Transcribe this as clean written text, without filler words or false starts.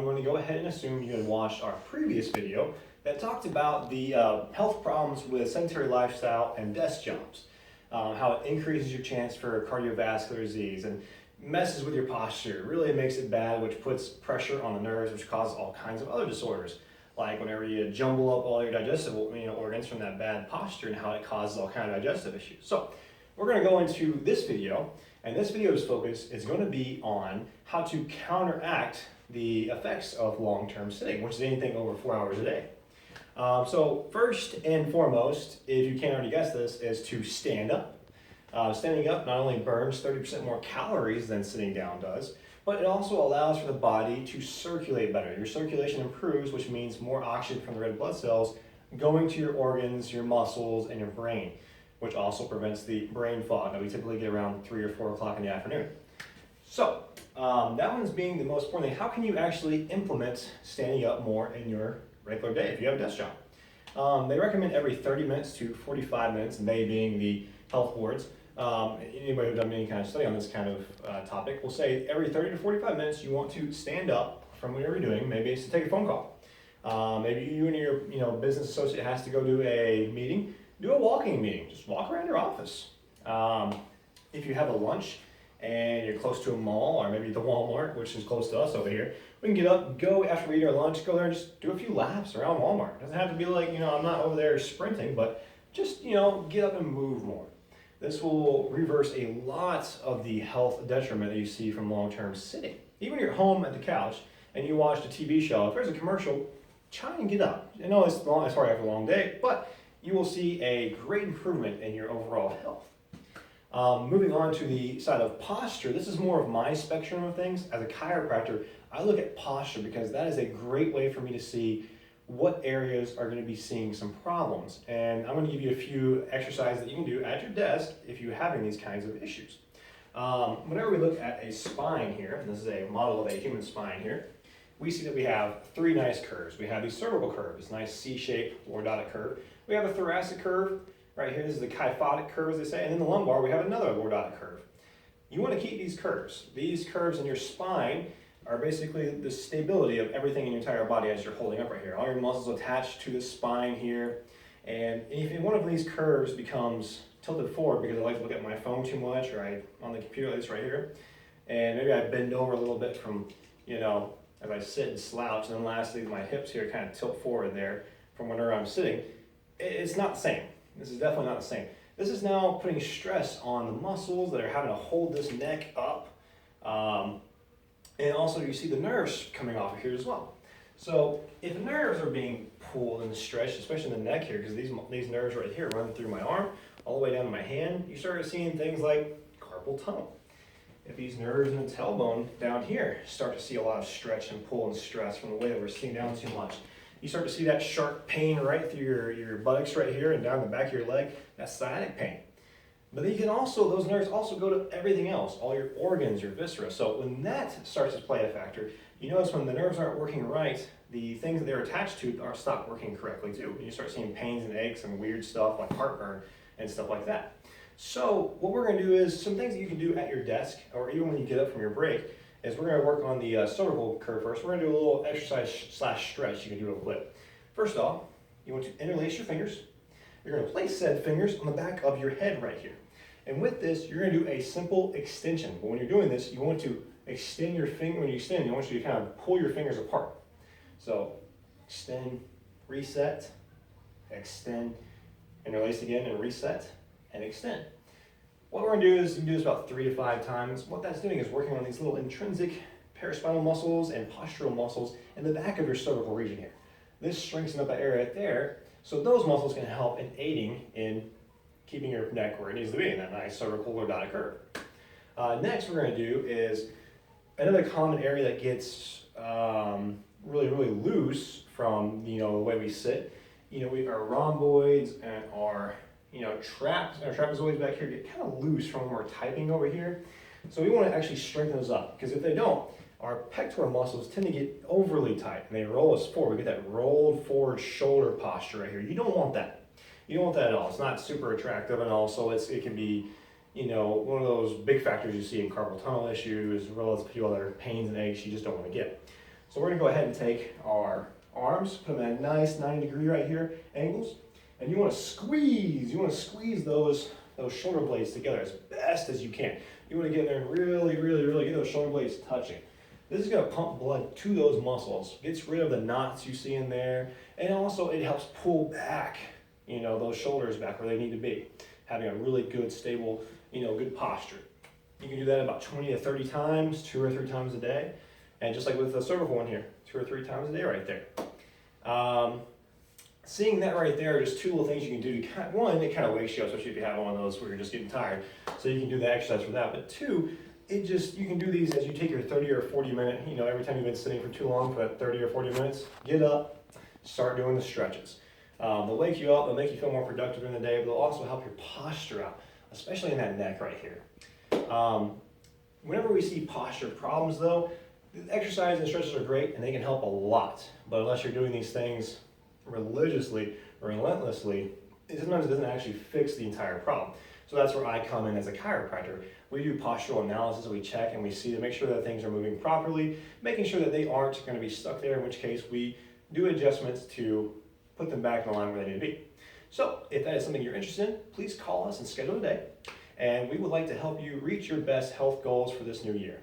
I'm going to go ahead and assume you had watched our previous video that talked about the health problems with sedentary lifestyle and desk jobs, how it increases your chance for cardiovascular disease and messes with your posture, really makes it bad, which puts pressure on the nerves, which causes all kinds of other disorders, like whenever you jumble up all your digestive organs from that bad posture and how it causes all kinds of digestive issues. So we're going to go into this video, and this video's focus is going to be on how to counteract the effects of long-term sitting, which is anything over 4 hours a day. So first and foremost, if you can't already guess this, is to stand up. Standing up not only burns 30% more calories than sitting down does, but it also allows for the body to circulate better. Your circulation improves, which means more oxygen from the red blood cells going to your organs, your muscles, and your brain, which also prevents the brain fog that we typically get around 3 or 4 o'clock in the afternoon. So that one's being the most important thing. How can you actually implement standing up more in your regular day if you have a desk job? They recommend every 30 minutes to 45 minutes, and they being the health boards. Anybody who's done any kind of study on this kind of topic will say every 30 to 45 minutes you want to stand up from whatever you're doing. Maybe it's to take a phone call. Maybe you and your business associate has to go do a meeting. Do a walking meeting. Just walk around your office. If you have a lunch and you're close to a mall or maybe the Walmart, which is close to us over here, we can get up, go after we eat our lunch, go there and just do a few laps around Walmart. It doesn't have to be like, I'm not over there sprinting, but just, get up and move more. This will reverse a lot of the health detriment that you see from long-term sitting. Even when you're home at the couch and you watch a TV show, if there's a commercial, try and get up. I know it's probably after a long day, but you will see a great improvement in your overall health. Moving on to the side of posture, this is more of my spectrum of things. As a chiropractor, I look at posture because that is a great way for me to see what areas are going to be seeing some problems. And I'm going to give you a few exercises that you can do at your desk if you're having these kinds of issues. Whenever we look at a spine here, and this is a model of a human spine here, we see that we have 3 nice curves. We have the cervical curve, this nice C-shaped lordotic curve. We have a thoracic curve right here. This is the kyphotic curve, as they say. And in the lumbar, we have another lordotic curve. You want to keep these curves. These curves in your spine are basically the stability of everything in your entire body as you're holding up right here. All your muscles attached to the spine here. And if one of these curves becomes tilted forward because I like to look at my phone too much, or on the computer like this right here, and maybe I bend over a little bit from, as I sit and slouch, and then lastly my hips here kind of tilt forward there from whenever I'm sitting, it's not the same. This is definitely not the same. This is now putting stress on the muscles that are having to hold this neck up. And also you see the nerves coming off of here as well. So if nerves are being pulled and stretched, especially in the neck here, because these nerves right here run through my arm all the way down to my hand, you start seeing things like carpal tunnel. If these nerves in the tailbone down here start to see a lot of stretch and pull and stress from the way that we're sitting down too much, you start to see that sharp pain right through your buttocks right here and down the back of your leg, that's sciatic pain. But then those nerves also go to everything else, all your organs, your viscera. So when that starts to play a factor, you notice when the nerves aren't working right, the things that they're attached to stop working correctly too. And you start seeing pains and aches and weird stuff like heartburn and stuff like that. So what we're going to do is some things that you can do at your desk or even when you get up from your break is we're going to work on the cervical curve first. We're going to do a little exercise / stretch you can do real quick. First off, you want to interlace your fingers. You're going to place said fingers on the back of your head right here. And with this, you're going to do a simple extension. But when you're doing this, you want to extend your finger. When you extend, you want you to kind of pull your fingers apart. So extend, reset, extend, interlace again, and reset, and extend. What we're going to do is you can do this about 3 to 5 times. What that's doing is working on these little intrinsic paraspinal muscles and postural muscles in the back of your cervical region here. This strengthens up that area right there, so those muscles can help in aiding in keeping your neck where it needs to be in that nice cervical lordotic curve. Next, what we're going to do is another common area that gets really, really loose from the way we sit. Our rhomboids and our trapezoids back here get kind of loose from when we're typing over here. So we want to actually strengthen those up because if they don't, our pectoral muscles tend to get overly tight and they roll us forward. We get that rolled forward shoulder posture right here. You don't want that. You don't want that at all. It's not super attractive, and also it can be, one of those big factors you see in carpal tunnel issues, as well as a few other pains and aches you just don't want to get. So we're gonna go ahead and take our arms, put them at a nice 90-degree right here, angles, and you wanna squeeze those shoulder blades together as best as you can. You wanna get in there and really get those shoulder blades touching. This is gonna pump blood to those muscles, gets rid of the knots you see in there, and also it helps pull back, those shoulders back where they need to be. Having a really good, stable, good posture. You can do that about 20 to 30 times, 2 or 3 times a day. And just like with the cervical one here, 2 or 3 times a day right there. Seeing that right there are just 2 little things you can do to one, it kind of wakes you up, especially if you have one of those where you're just getting tired. So you can do the exercise for that. But 2, you can do these as you take your 30 or 40 minute, every time you've been sitting for too long for that 30 or 40 minutes, get up, start doing the stretches. They'll wake you up, they'll make you feel more productive in the day, but they'll also help your posture out, especially in that neck right here. Whenever we see posture problems though, exercise and stretches are great and they can help a lot, but unless you're doing these things religiously or relentlessly, sometimes it doesn't actually fix the entire problem. So that's where I come in as a chiropractor. We do postural analysis, we check and we see to make sure that things are moving properly, making sure that they aren't going to be stuck there, in which case we do adjustments to put them back in the line where they need to be. So if that is something you're interested in, please call us and schedule a day. And we would like to help you reach your best health goals for this new year.